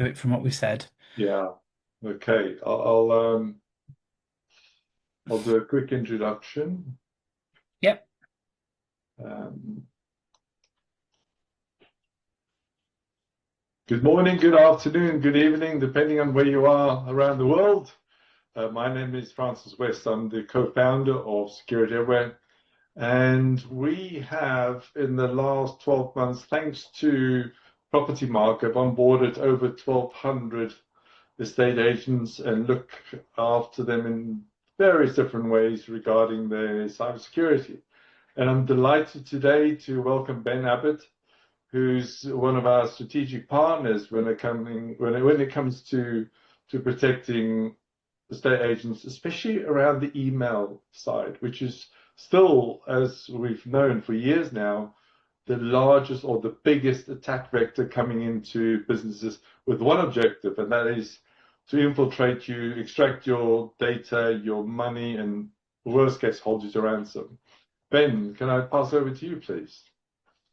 to it from what we said. Yeah. Okay. I'll do a quick introduction. Yep. Um, Good morning, good afternoon, good evening, depending on where you are around the world. My name is Francis West. I'm the co-founder of Security Everywhere. And we have, in the last 12 months, thanks to property market, onboarded over 1,200 estate agents and look after them in various different ways regarding their cybersecurity. And I'm delighted today to welcome Ben Abbott, who's one of our strategic partners when it comes to protecting estate agents, especially around the email side, which is still, as we've known for years now, the largest or the biggest attack vector coming into businesses with one objective, and that is to infiltrate you, extract your data, your money, and worst case, hold you to ransom. Ben, can I pass over to you, please?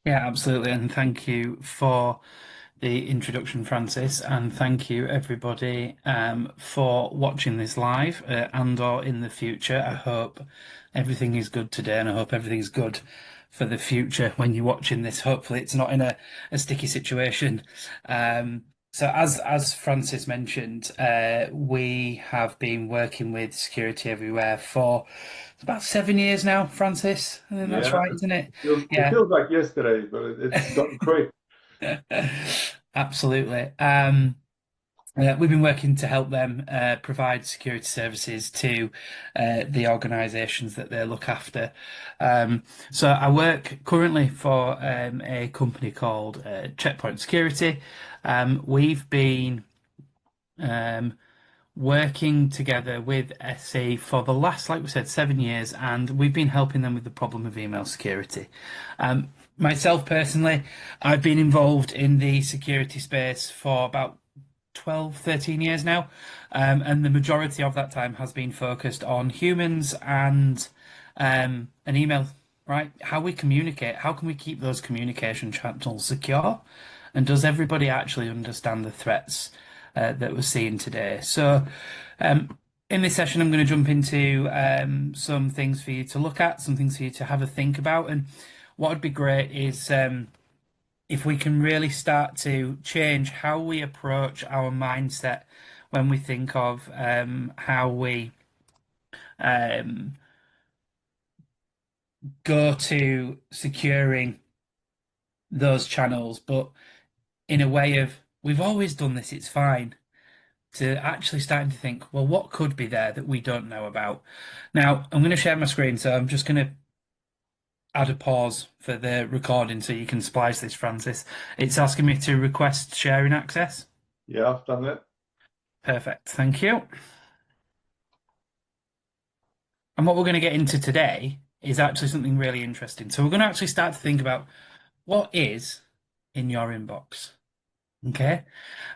Yeah, absolutely. And thank you for the introduction, Francis, and thank you everybody for watching this live and or in the future. I hope everything is good today, and I hope everything's good for the future when you're watching this. Hopefully, it's not in a sticky situation. So, as Francis mentioned, we have been working with Security Everywhere for about 7 years now, Francis. I think that's Yeah, right, isn't it? it Yeah. feels like yesterday, but it's gotten quick. Absolutely. We've been working to help them provide security services to the organisations that they look after. So I work currently for a company called Checkpoint Security. We've been um, working together with SC for the last, like we said, 7 years, and we've been helping them with the problem of email security. Myself personally, I've been involved in the security space for about 12, 13 years now, and the majority of that time has been focused on humans and email, right? How we communicate, how can we keep those communication channels secure? And does everybody actually understand the threats that we're seeing today? So, in this session, I'm going to jump into some things for you to look at, some things for you to have a think about. And what would be great is if we can really start to change how we approach our mindset when we think of how we um, go to securing those channels, but in a way of we've always done this, it's fine, to actually starting to think, well, what could be there that we don't know about? Now, I'm going to share my screen, so I'm just going to add a pause for the recording so you can splice this, Francis. It's asking me to request sharing access. Yeah, I've done that. Perfect, thank you. And what we're going to get into today is actually something really interesting. So we're going to actually start to think about what is in your inbox. Okay.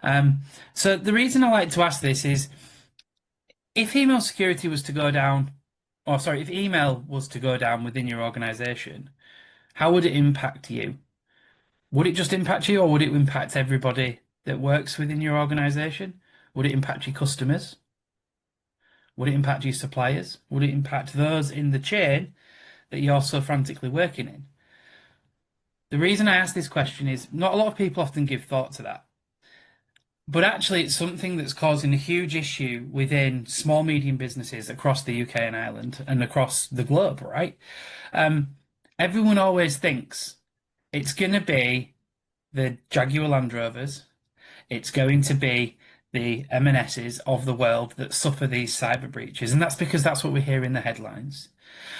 Um, so the reason I like to ask this is if email security was to go down, or sorry, if email was to go down within your organization, how would it impact you? Would it just impact you, or would it impact everybody that works within your organization? Would it impact your customers? Would it impact your suppliers? Would it impact those in the chain that you're so frantically working in? The reason I ask this question is not a lot of people often give thought to that. But actually, it's something that's causing a huge issue within small, medium businesses across the UK and Ireland and across the globe, right? Um, Everyone always thinks it's going to be the Jaguar Land Rovers, it's going to be the M&Ss of the world that suffer these cyber breaches. And that's because that's what we hear in the headlines.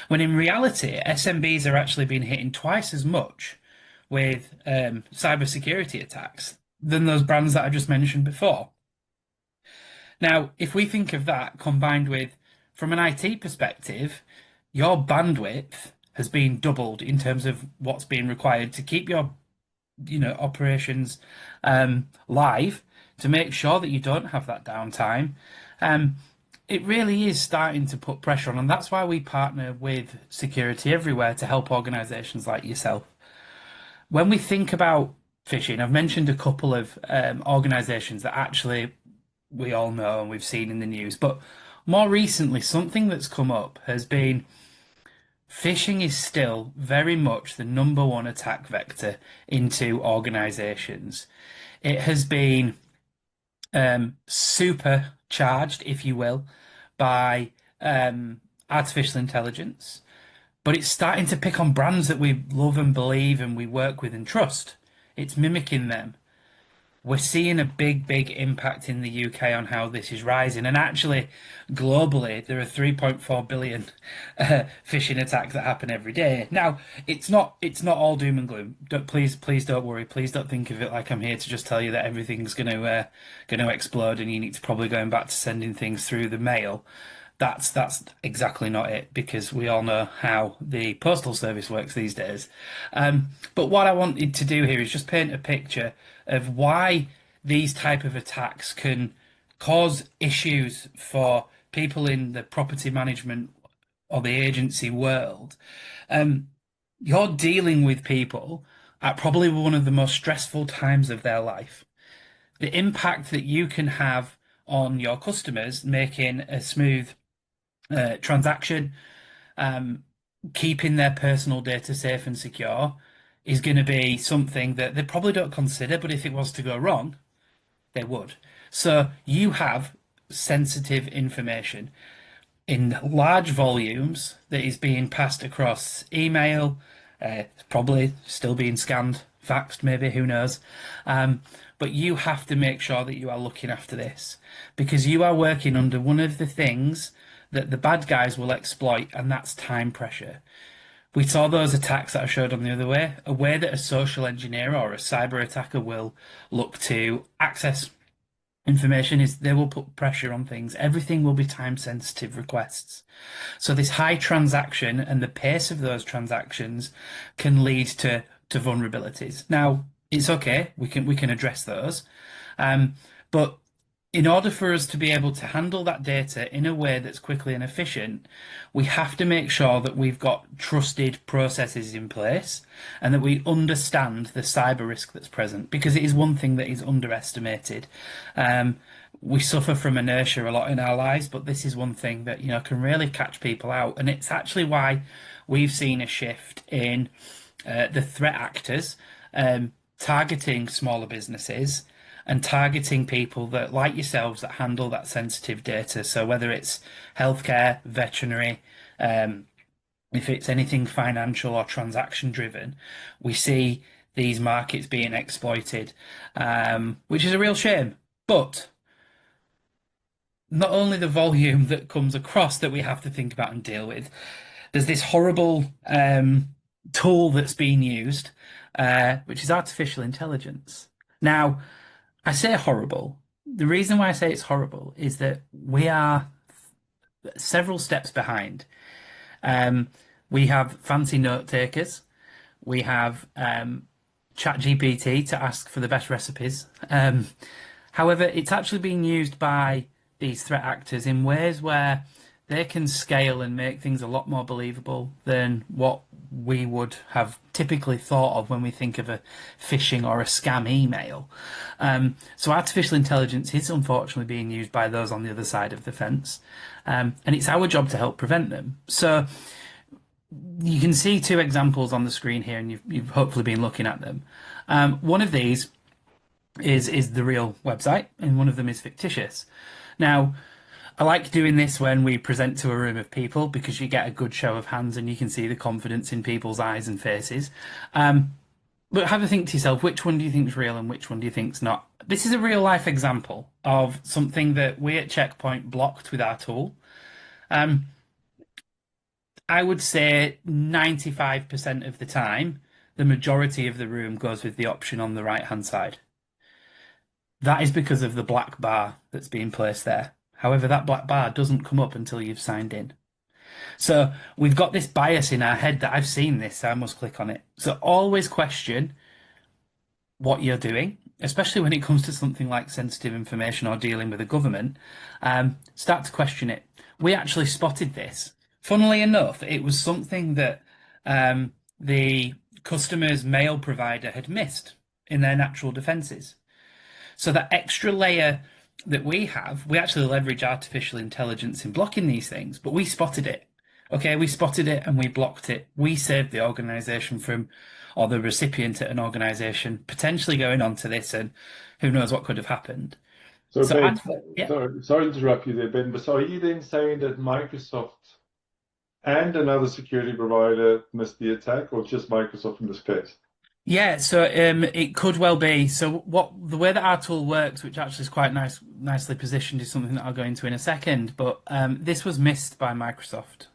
When in reality, SMBs are actually being hitting twice as much with cybersecurity attacks than those brands that I just mentioned before. Now, if we think of that combined with, from an IT perspective, your bandwidth has been doubled in terms of what's being required to keep your, operations live, to make sure that you don't have that downtime. Um, it really is starting to put pressure on, and that's why we partner with Security Everywhere to help organizations like yourself. When we think about phishing. I've mentioned a couple of organizations that actually we all know and we've seen in the news, but more recently, something that's come up has been phishing is still very much the number one attack vector into organizations. It has been supercharged, if you will, by artificial intelligence, but it's starting to pick on brands that we love and believe and we work with and trust. It's mimicking them. We're seeing a big impact in the UK on how this is rising. And actually, globally, there are 3.4 billion phishing attacks that happen every day. Now, it's not all doom and gloom. Please don't worry. Please don't think of it like I'm here to just tell you that everything's going to explode and you need to probably going back to sending things through the mail. That's exactly not it, because we all know how the postal service works these days. But what I wanted to do here is just paint a picture of why these type of attacks can cause issues for people in the property management or the agency world. Um, you're dealing with people at probably one of the most stressful times of their life. The impact that you can have on your customers making a smooth transaction, um, keeping their personal data safe and secure is going to be something that they probably don't consider, but if it was to go wrong, they would. So you have sensitive information in large volumes that is being passed across email, probably still being scanned, faxed, maybe, who knows. But you have to make sure that you are looking after this because you are working under one of the things that the bad guys will exploit, and that's time pressure. We saw those attacks that I showed on the other way, a way that a social engineer or a cyber attacker will look to access information is they will put pressure on things. Everything will be time sensitive requests. So this high transaction and the pace of those transactions can lead to vulnerabilities. Now, it's okay, we can address those. But in order for us to be able to handle that data in a way that's quickly and efficient, we have to make sure that we've got trusted processes in place and that we understand the cyber risk that's present, because it is one thing that is underestimated. We suffer from inertia a lot in our lives, but this is one thing that, can really catch people out. And it's actually why we've seen a shift in the threat actors targeting smaller businesses and targeting people that, like yourselves, that handle that sensitive data. So whether it's healthcare, veterinary, if it's anything financial or transaction driven, we see these markets being exploited, which is a real shame. But not only the volume that comes across that we have to think about and deal with, there's this horrible tool that's being used, which is artificial intelligence. Now, I say horrible. The reason why I say it's horrible is that we are several steps behind. We have fancy note takers. We have ChatGPT to ask for the best recipes. However, it's actually being used by these threat actors in ways where they can scale and make things a lot more believable than what we would have typically thought of when we think of a phishing or a scam email. So artificial intelligence is unfortunately being used by those on the other side of the fence, and it's our job to help prevent them. So you can see two examples on the screen here, and you've hopefully been looking at them. One of these is the real website, and one of them is fictitious. Now, I like doing this when we present to a room of people because you get a good show of hands and you can see the confidence in people's eyes and faces. But have a think to yourself, which one do you think is real and which one do you think's not? This is a real life example of something that we at Checkpoint blocked with our tool. I would say 95% of the time, the majority of the room goes with the option on the right-hand side. That is because of the black bar that's being placed there. However, that black bar doesn't come up until you've signed in. So we've got this bias in our head that I've seen this, so I must click on it. So always question what you're doing, especially when it comes to something like sensitive information or dealing with a government. Start to question it. We actually spotted this. Funnily enough, it was something that the customer's mail provider had missed in their natural defenses. So that extra layer that we have, we actually leverage artificial intelligence in blocking these things, but we spotted it. Okay, we spotted it and we blocked it. We saved the organization from, or the recipient at an organization potentially going on to this, and who knows what could have happened. So So, Ben, yeah, sorry to interrupt you there, Ben, but so are you then saying that Microsoft and another security provider missed the attack, or just Microsoft in this case? yeah. So, it could well be. So, what the way that our tool works, which actually is quite nicely positioned, is something that I'll go into in a second. But this was missed by Microsoft.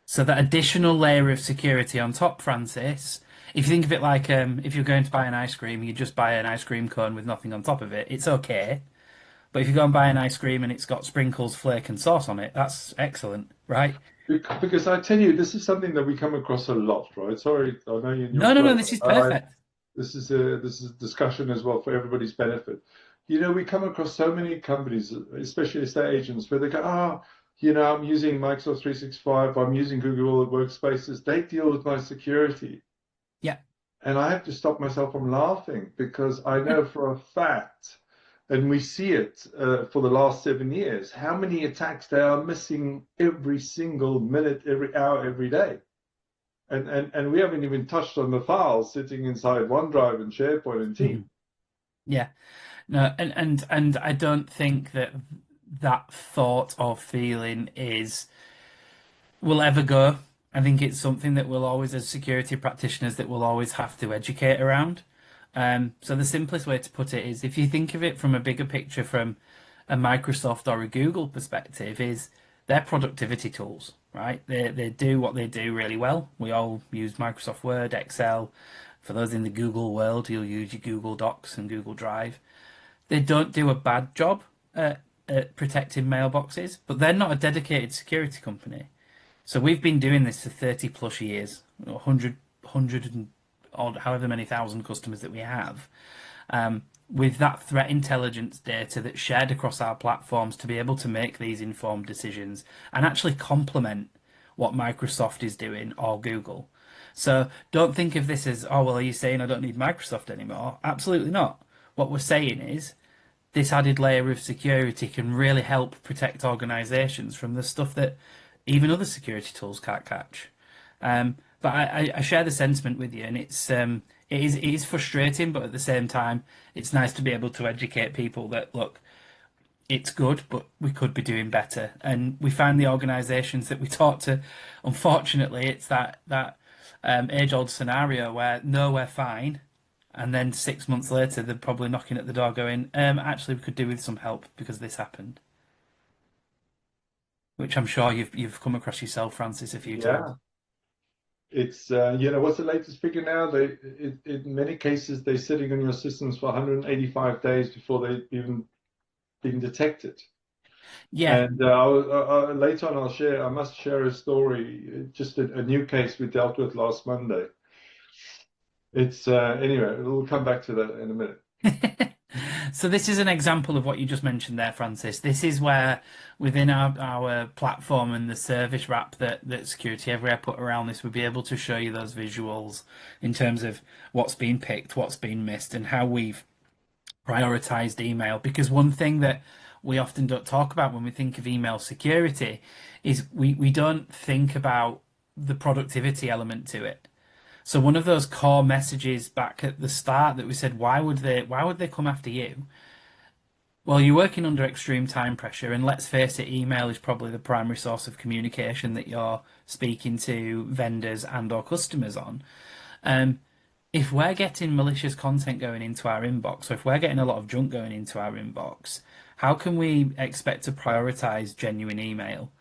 So that additional layer of security on top, Francis, if you think of it like if you're going to buy an ice cream, you just buy an ice cream cone with nothing on top of it, it's okay. But if you go and buy an ice cream and it's got sprinkles, flake, and sauce on it, that's excellent, right? Because I tell you, this is something that we come across a lot, right? Sorry, I know you're in your No, no, no, flow. this is perfect. This is a discussion as well for everybody's benefit. You know, we come across so many companies, especially estate agents, where they go, I'm using Microsoft 365, I'm using Google Workspaces. They deal with my security. Yeah. And I have to stop myself from laughing because I know for a fact, and we see it for the last 7 years, how many attacks they are missing every single minute, every hour, every day. And we haven't even touched on the files sitting inside OneDrive and SharePoint and Teams. Mhm. Yeah. No, and I don't think that that thought or feeling is will ever go. I think it's something that we'll always, as security practitioners, that we'll always have to educate around. So the simplest way to put it is if you think of it from a bigger picture from a Microsoft or a Google perspective, is they're productivity tools, right? They do what they do really well. We all use Microsoft Word, Excel. For those in the Google world, you'll use your Google Docs and Google Drive. They don't do a bad job at protecting mailboxes, but they're not a dedicated security company. So we've been doing this for 30 plus years, 100 and odd, however many thousand customers that we have, with that threat intelligence data that's shared across our platforms to be able to make these informed decisions and actually complement what Microsoft is doing or Google. So don't think of this as, oh, well, are you saying I don't need Microsoft anymore? Absolutely not. What we're saying is this added layer of security can really help protect organizations from the stuff that even other security tools can't catch. But I share the sentiment with you, and it is frustrating, but at the same time, it's nice to be able to educate people that look, it's good, but we could be doing better. And we find the organisations that we talk to, unfortunately, it's that age-old scenario where no, we're fine, and then 6 months later, they're probably knocking at the door, going, actually, we could do with some help because this happened. Which I'm sure you've come across yourself, Francis, a few times. Yeah. It's, what's the latest figure now? In many cases, they're sitting on your systems for 185 days before they've even been detected. Yeah. And later on, I must share a story, just a new case we dealt with last Monday. Anyway, we'll come back to that in a minute. So this is an example of what you just mentioned there, Francis. This is where within our platform and the service wrap that Security Everywhere put around this, we'll be able to show you those visuals in terms of what's been picked, what's been missed, and how we've prioritized email. Because one thing that we often don't talk about when we think of email security is we don't think about the productivity element to it. So one of those core messages back at the start that we said, why would they come after you? Well, you're working under extreme time pressure, and let's face it, email is probably the primary source of communication that you're speaking to vendors and or customers on. Um, if we're getting malicious content going into our inbox, or if we're getting a lot of junk going into our inbox, how can we expect to prioritize genuine email?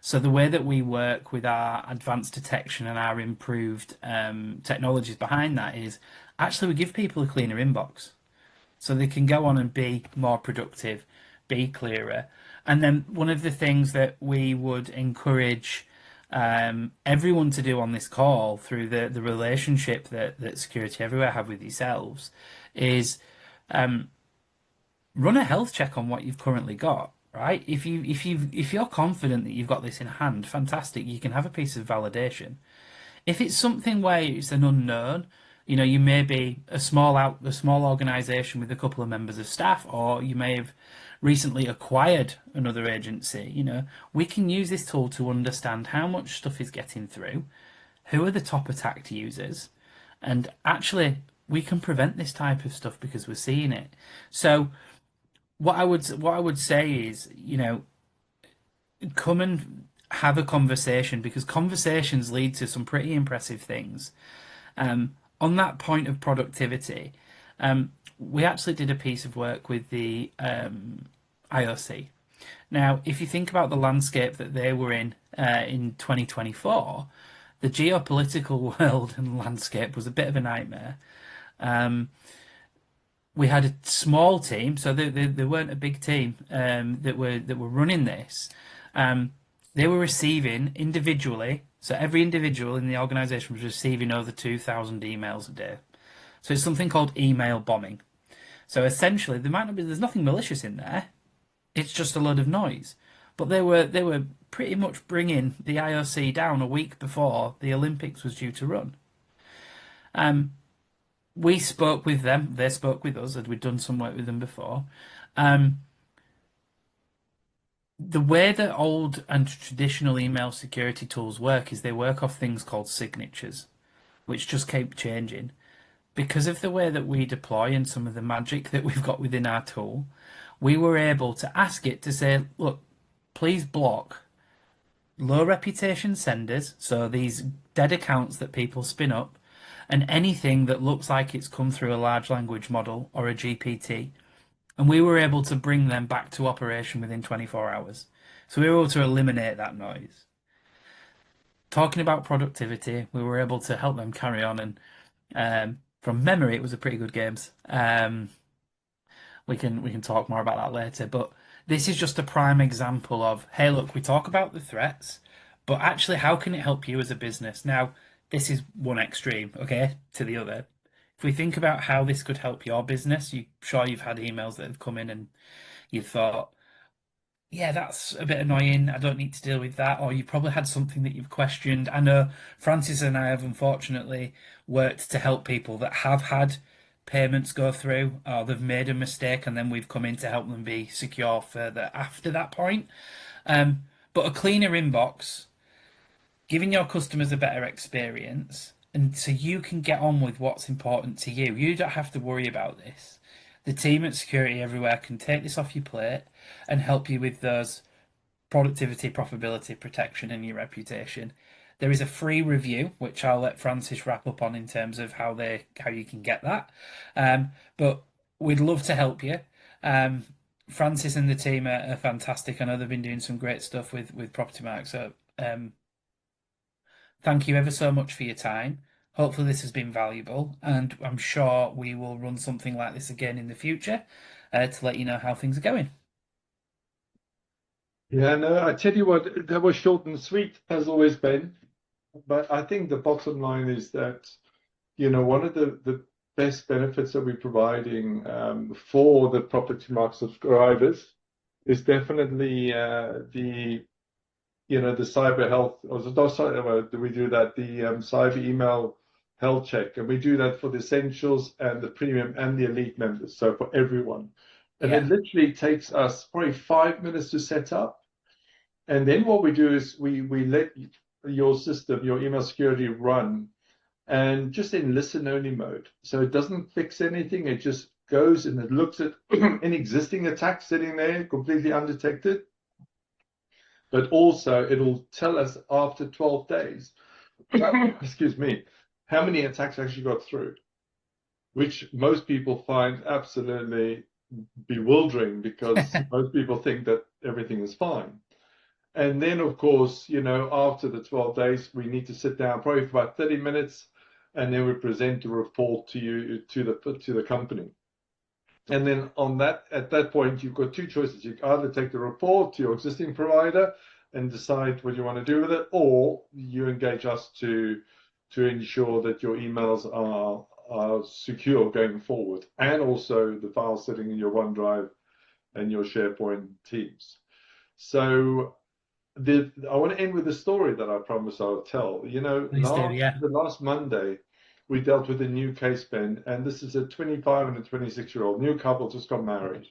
So the way that we work with our advanced detection and our improved technologies behind that is actually we give people a cleaner inbox so they can go on and be more productive, be clearer. And then one of the things that we would encourage everyone to do on this call through the relationship that Security Everywhere have with yourselves is run a health check on what you've currently got. Right? If you're confident that you've got this in hand, fantastic. You can have a piece of validation. If it's something where it's an unknown, You may be a small organization with a couple of members of staff, or you may have recently acquired another agency. We can use this tool to understand how much stuff is getting through, who are the top attacked users, and actually we can prevent this type of stuff because we're seeing it. So what I would say is, come and have a conversation because conversations lead to some pretty impressive things. On that point of productivity, we actually did a piece of work with the IOC. Now, if you think about the landscape that they were in 2024, the geopolitical world and landscape was a bit of a nightmare. Um, we had a small team, so they weren't a big team that were running this. Um, they were receiving individually, so every individual in the organisation was receiving over 2,000 emails a day. So it's something called email bombing. So essentially, there's nothing malicious in there. It's just a load of noise. But they were pretty much bringing the IOC down a week before the Olympics was due to run. Um, we spoke with them. They spoke with us, and we'd done some work with them before. Um, the way that old and traditional email security tools work is they work off things called signatures, which just keep changing. Because of the way that we deploy and some of the magic that we've got within our tool, we were able to ask it to say, look, please block low reputation senders, so these dead accounts that people spin up, and anything that looks like it's come through a large language model or a GPT. And we were able to bring them back to operation within 24 hours. So we were able to eliminate that noise. Talking about productivity, we were able to help them carry on. And from memory, it was a pretty good games. We can talk more about that later. But this is just a prime example of, hey, look, we talk about the threats, but actually, how can it help you as a business? Now, this is one extreme, okay, to the other. If we think about how this could help your business, sure you've had emails that have come in and you've thought, yeah, that's a bit annoying. I don't need to deal with that. Or you probably had something that you've questioned. I know Francis and I have unfortunately worked to help people that have had payments go through or they've made a mistake and then we've come in to help them be secure further after that point. Um, but a cleaner inbox, giving your customers a better experience, and so you can get on with what's important to you. You don't have to worry about this. The team at Security Everywhere can take this off your plate and help you with those productivity, profitability, protection, and your reputation. There is a free review, which I'll let Francis wrap up on in terms of how you can get that. But we'd love to help you. Um, Francis and the team are fantastic. I know they've been doing some great stuff with Property Mark. So thank you ever so much for your time. Hopefully this has been valuable, and I'm sure we will run something like this again in the future to let you know how things are going. Yeah, no, I tell you what, that was short and sweet as always, Ben. But I think the bottom line is that, one of the best benefits that we're providing for the property market subscribers is definitely the cyber health, or we do that, the cyber email health check, and we do that for the essentials and the premium and the elite members, so for everyone. And it Yeah, literally takes us probably 5 minutes to set up. And then what we do is we let your system, your email security run, and just in listen only mode. So it doesn't fix anything. It just goes and it looks at any existing attacks sitting there completely undetected. But also it'll tell us after 12 days, excuse me, how many attacks actually got through, which most people find absolutely bewildering because most people think that everything is fine. And then, of course, after the 12 days, we need to sit down probably for about 30 minutes, and then we present a report to you to the company. And then at that point, you've got two choices. You either take the report to your existing provider and decide what you want to do with it, or you engage us to ensure that your emails are secure going forward, and also the files sitting in your OneDrive and your SharePoint Teams. So I want to end with a story that I promised I'll tell. please do. Yeah. The last Monday, we dealt with a new case, Ben, and this is a 25 and a 26-year-old new couple just got married.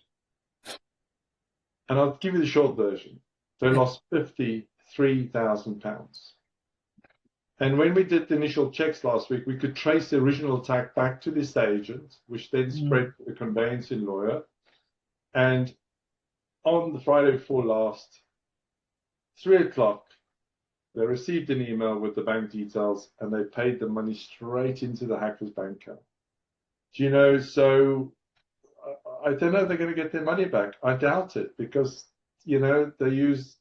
And I'll give you the short version. They lost £53,000. And when we did the initial checks last week, we could trace the original attack back to this agent, which then Mm. spread to the conveyancing lawyer. And on the Friday before last, 3 o'clock, they received an email with the bank details and they paid the money straight into the hacker's bank account. Do you know, so I don't know if they're going to get their money back. I doubt it because, they use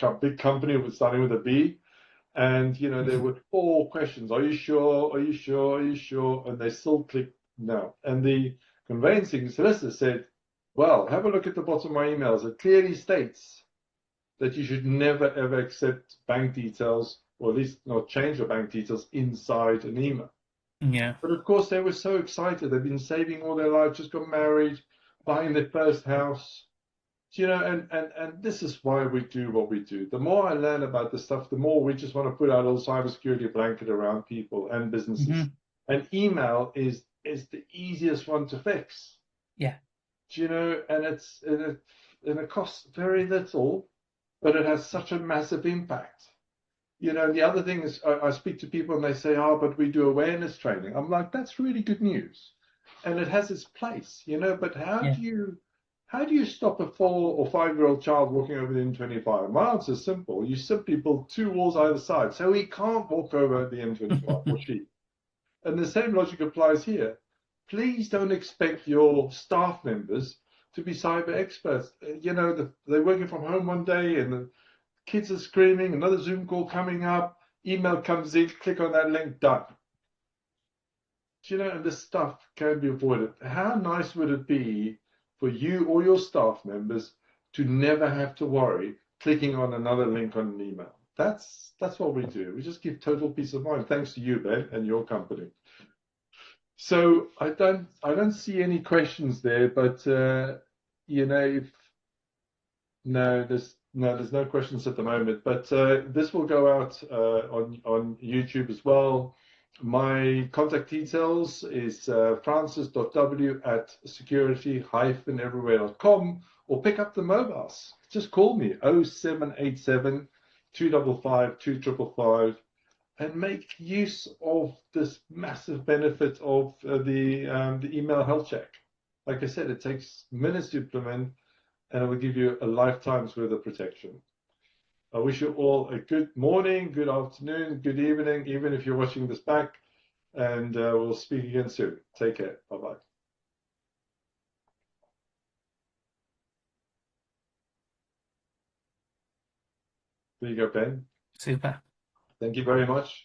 a big company with starting with a B. And, there were 4 questions. Are you sure? Are you sure? Are you sure? And they still clicked no. And the conveyancing solicitor said, well, have a look at the bottom of my emails. It clearly states that you should never, ever accept bank details, or at least not change your bank details inside an email. Yeah. But of course, they were so excited. They've been saving all their life, just got married, buying their first house. And this is why we do what we do. The more I learn about this stuff, the more we just want to put our little cybersecurity blanket around people and businesses. Hmm. And email is the easiest one to fix. Yeah. And it costs very little, but it has such a massive impact. The other thing is I speak to people and they say, oh, but we do awareness training. I'm like, that's really good news. And it has its place, but Yeah. how do you stop a 4 or 5-year-old child walking over the M25? My answer is simple. You simply build 2 walls either side so he can't walk over the M25 or she. And the same logic applies here. Please don't expect your staff members to be cyber experts. They're working from home one day and the kids are screaming, another Zoom call coming up, email comes in, click on that link, done. And this stuff can be avoided. How nice would it be for you or your staff members to never have to worry clicking on another link on an email? That's what we do. We just give total peace of mind, thanks to you, Ben, and your company. So I don't see any questions there, but if no, there's no questions at the moment. But this will go out on YouTube as well. My contact details is francis.w@security-everywhere.com, or pick up the mobiles. Just call me 0787 255 2555 and make use of this massive benefit of the email health check. Like I said, it takes minutes to implement, and it will give you a lifetime's worth of protection. I wish you all a good morning, good afternoon, good evening, even if you're watching this back, and we'll speak again soon. Take care. Bye-bye. There you go, Ben. Super. Thank you very much.